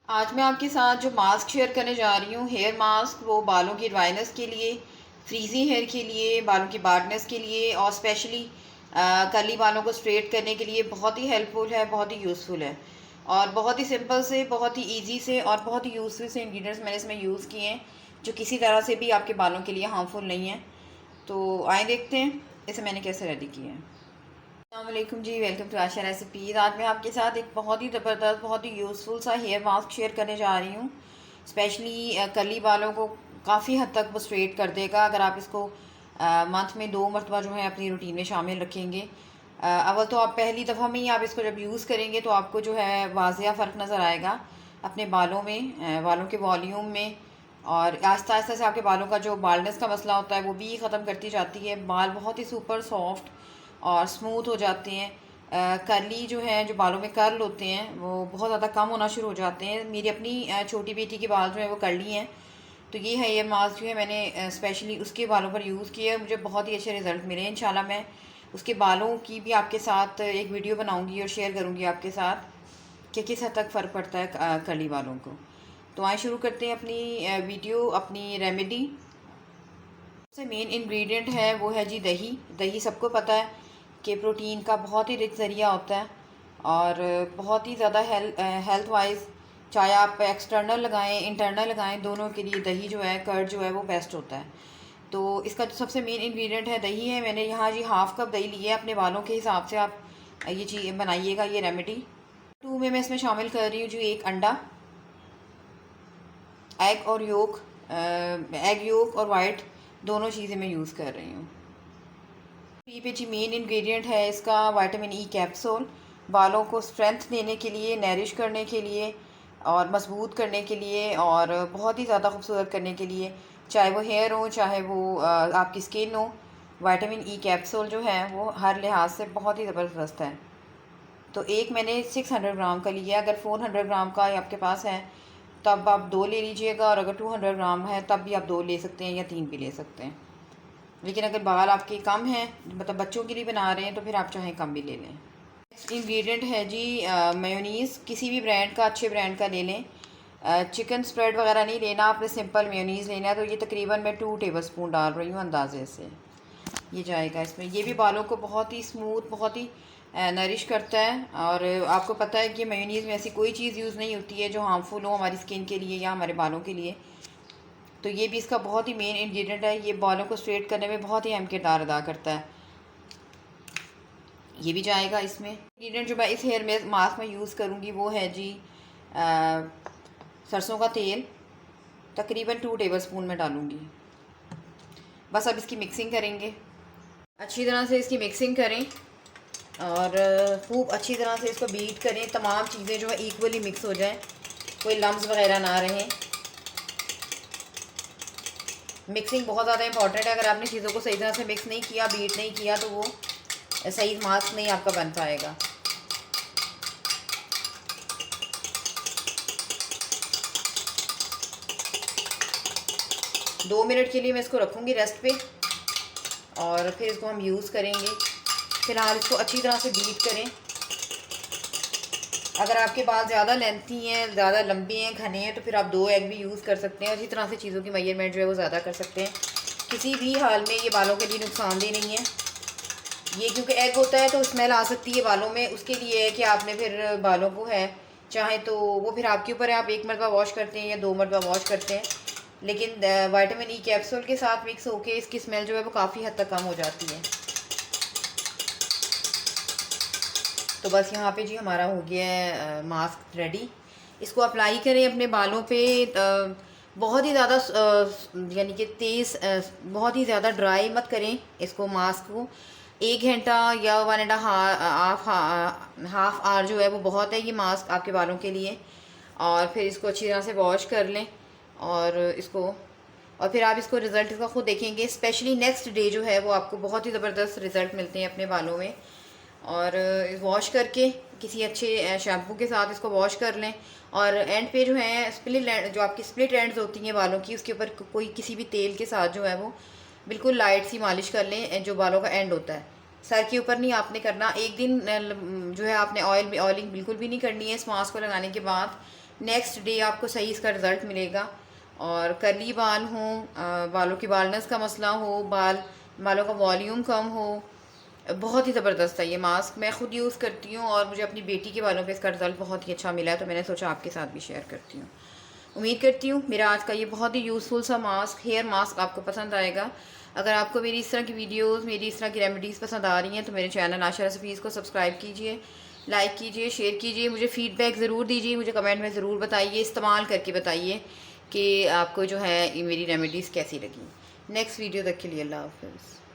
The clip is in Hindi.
आज मैं आपके साथ जो मास्क शेयर करने जा रही हूँ, हेयर मास्क, वो बालों की ड्राइनेस के लिए, फ्रीजी हेयर के लिए, बालों की बार्डनेस के लिए और स्पेशली कर्ली बालों को स्ट्रेट करने के लिए बहुत ही हेल्पफुल है, बहुत ही यूज़फुल है। और बहुत ही सिंपल से, बहुत ही इजी से और बहुत ही यूज़फुल से इंग्रेडिएंट्स मैंने इसमें यूज़ किए हैं, जो किसी तरह से भी आपके बालों के लिए हार्मफुल नहीं है। तो आए देखते हैं इसे मैंने कैसे रेडी किया है। अस्सलामुअलैकुम जी, वेलकम टू आशा रेसिपीज़। आज मैं आपके साथ एक बहुत ही ज़बरदस्त, बहुत ही यूज़फुल सा हेयर मास्क शेयर करने जा रही हूँ। स्पेशली कर्ली बालों को काफ़ी हद तक वो स्ट्रेट कर देगा अगर आप इसको मंथ में 2 मरतबा जो है अपनी रूटीन में शामिल रखेंगे। अव्वल तो आप पहली दफ़ा में ही आप इसको जब यूज़ करेंगे तो आपको जो है वाज़िया फ़र्क नज़र आएगा अपने बालों में, बालों के वॉल्यूम में। और आहिस्ता आहिस्ता से आपके बालों का जो बाल्डनेस का मसला होता है वो भी ख़त्म करती जाती है। बाल बहुत ही सुपर सॉफ्ट और स्मूथ हो जाते हैं। कर्ली जो है, जो बालों में कर्ल होते हैं वो बहुत ज़्यादा कम होना शुरू हो जाते हैं। मेरी अपनी छोटी बेटी के बाल जो है वो कर्ली हैं, तो ये है हेयर मास्क जो है मैंने स्पेशली उसके बालों पर यूज़ किया है। मुझे बहुत ही अच्छे रिज़ल्ट मिले हैं। इंशाल्लाह मैं उसके बालों की भी आपके साथ एक वीडियो बनाऊंगी और शेयर करूंगी आपके साथ कि किस हद तक फ़र्क पड़ता है कर्ली बालों को। तो आए शुरू करते हैं अपनी वीडियो, अपनी रेमेडी। सबसे मेन इंग्रेडिएंट है वो है जी दही। दही सबको पता है कि प्रोटीन का बहुत ही रिच ज़रिया होता है और बहुत ही ज़्यादा हेल्थ वाइज, चाहे आप एक्सटर्नल लगाएं इंटरनल लगाएं, दोनों के लिए दही जो है, कर्ड जो है वो बेस्ट होता है। तो इसका जो सबसे मेन इंग्रेडिएंट है दही है। मैंने यहाँ जी हाफ़ कप दही लिया है। अपने बालों के हिसाब से आप ये चीज़ बनाइएगा, ये रेमेडी। 2 में मैं इसमें शामिल कर रही हूँ जी 1 अंडा, एग और योक, एग योक और वाइट दोनों चीज़ें मैं यूज़ कर रही हूँ। ये पे जी मेन इंग्रेडिएंट है इसका विटामिन ई कैप्सूल। बालों को स्ट्रेंथ देने के लिए, नरिश करने के लिए और मजबूत करने के लिए और बहुत ही ज़्यादा खूबसूरत करने के लिए, चाहे वो हेयर हो चाहे वो आपकी स्किन हो। विटामिन ई कैप्सूल जो है वो हर लिहाज से बहुत ही ज़बरदस्त है। तो एक मैंने 600 ग्राम का लिया। अगर 400 ग्राम का आपके पास है तब आप 2 ले लीजिएगा, और अगर 200 ग्राम है तब भी आप 2 ले सकते हैं या 3 भी ले सकते हैं। लेकिन अगर बाल आपके कम हैं, मतलब बच्चों के लिए बना रहे हैं, तो फिर आप चाहें कम भी ले लें। नेक्स्ट इंग्रेडिएंट है जी मेयोनीज़। किसी भी ब्रांड का, अच्छे ब्रांड का ले लें। चिकन स्प्रेड वगैरह नहीं लेना, आपने सिंपल मेयोनीज़ लेना है। तो ये तकरीबन मैं 2 टेबलस्पून डाल रही हूँ अंदाजे से। ये जाएगा इसमें। ये भी बालों को बहुत ही स्मूथ, बहुत ही नरिश करता है। और आपको पता है कि मेयोनीज़ में ऐसी कोई चीज़ यूज़ नहीं होती है जो हार्मफुल हो हमारी स्किन के लिए या हमारे बालों के लिए। तो ये भी इसका बहुत ही मेन इंग्रेडिएंट है। ये बालों को स्ट्रेट करने में बहुत ही अहम किरदार अदा करता है। ये भी जाएगा इसमें। इंग्रेडिएंट जो मैं इस हेयर में मास्क में यूज़ करूँगी वो है जी सरसों का तेल। तकरीबन 2 टेबलस्पून में डालूँगी। बस अब इसकी मिक्सिंग करेंगे, अच्छी तरह से इसकी मिक्सिंग करें और खूब अच्छी तरह से इसको बीट करें। तमाम चीज़ें जो है इक्वली मिक्स हो जाएं, कोई लम्स वगैरह ना रहें। मिक्सिंग बहुत ज़्यादा इंपॉर्टेंट है। अगर आपने चीज़ों को सही तरह से मिक्स नहीं किया, बीट नहीं किया, तो वो सही मास्क नहीं आपका बन पाएगा। दो मिनट के लिए मैं इसको रखूँगी रेस्ट पे और फिर इसको हम यूज़ करेंगे। फ़िलहाल इसको अच्छी तरह से बीट करें। अगर आपके बाल ज़्यादा लेंथी हैं, ज़्यादा लंबे हैं, घने हैं, तो फिर आप 2 एग भी यूज़ कर सकते हैं। इसी तरह से चीज़ों की मेजरमेंट जो है वो ज़्यादा कर सकते हैं। किसी भी हाल में ये बालों के लिए नुकसानदेह नहीं है। ये क्योंकि एग होता है तो स्मेल आ सकती है बालों में, उसके लिए है कि आपने फिर बालों को है, चाहे तो वो फिर आपके ऊपर है, आप 1 मरतबा वॉश करते हैं या 2 मरतबा वॉश करते हैं। लेकिन विटामिन ई कैप्सूल के साथ मिक्स होके इसकी स्मेल जो है वो काफ़ी हद तक कम हो जाती है। तो बस यहाँ पे जी हमारा हो गया है मास्क रेडी। इसको अप्लाई करें अपने बालों पे। बहुत ही ज़्यादा यानी कि तेज़, बहुत ही ज़्यादा ड्राई मत करें इसको, मास्क को। 1 घंटा या 1.5 हाफ आवर जो है वो बहुत है ये मास्क आपके बालों के लिए। और फिर इसको अच्छी तरह से वॉश कर लें और इसको, और फिर आप इसको रिज़ल्ट इसका खुद देखेंगे। स्पेशली नेक्स्ट डे जो है वो आपको बहुत ही ज़बरदस्त रिज़ल्ट मिलते हैं अपने बालों में। और वॉश करके किसी अच्छे शैम्पू के साथ इसको वॉश कर लें। और एंड पे जो है स्प्लिट, जो आपकी स्प्लिट एंड्स होती हैं बालों की, उसके ऊपर कोई किसी भी तेल के साथ जो है वो बिल्कुल लाइट सी मालिश कर लें। जो बालों का एंड होता है, सर के ऊपर नहीं आपने करना। एक दिन जो है आपने ऑयलिंग बिल्कुल भी नहीं करनी है इस मास्क को लगाने के बाद। नेक्स्ट डे आपको सही इसका रिज़ल्ट मिलेगा। और कर्ली बाल हों, बालों की बालनेस का मसला हो, बालों का वॉल्यूम कम हो, बहुत ही ज़बरदस्त है ये मास्क। मैं ख़ुद यूज़ करती हूँ और मुझे अपनी बेटी के बालों पे इसका रिज़ल्ट बहुत ही अच्छा मिला है, तो मैंने सोचा आपके साथ भी शेयर करती हूँ। उम्मीद करती हूँ मेरा आज का ये बहुत ही यूज़फुल सा मास्क, हेयर मास्क आपको पसंद आएगा। अगर आपको मेरी इस तरह की वीडियोस, मेरी इस तरह की रेमेडीज़ पसंद आ रही हैं तो मेरे चैनल आशा रेसिपीज़ को सब्सक्राइब कीजिए, लाइक कीजिए, शेयर कीजिए। मुझे फ़ीडबैक ज़रूर दीजिए, मुझे कमेंट में ज़रूर बताइए, इस्तेमाल करके बताइए कि आपको जो है ये मेरी रेमेडीज़ कैसी लगी। नेक्स्ट वीडियो तक के लिए अल्लाह हाफ़िज़।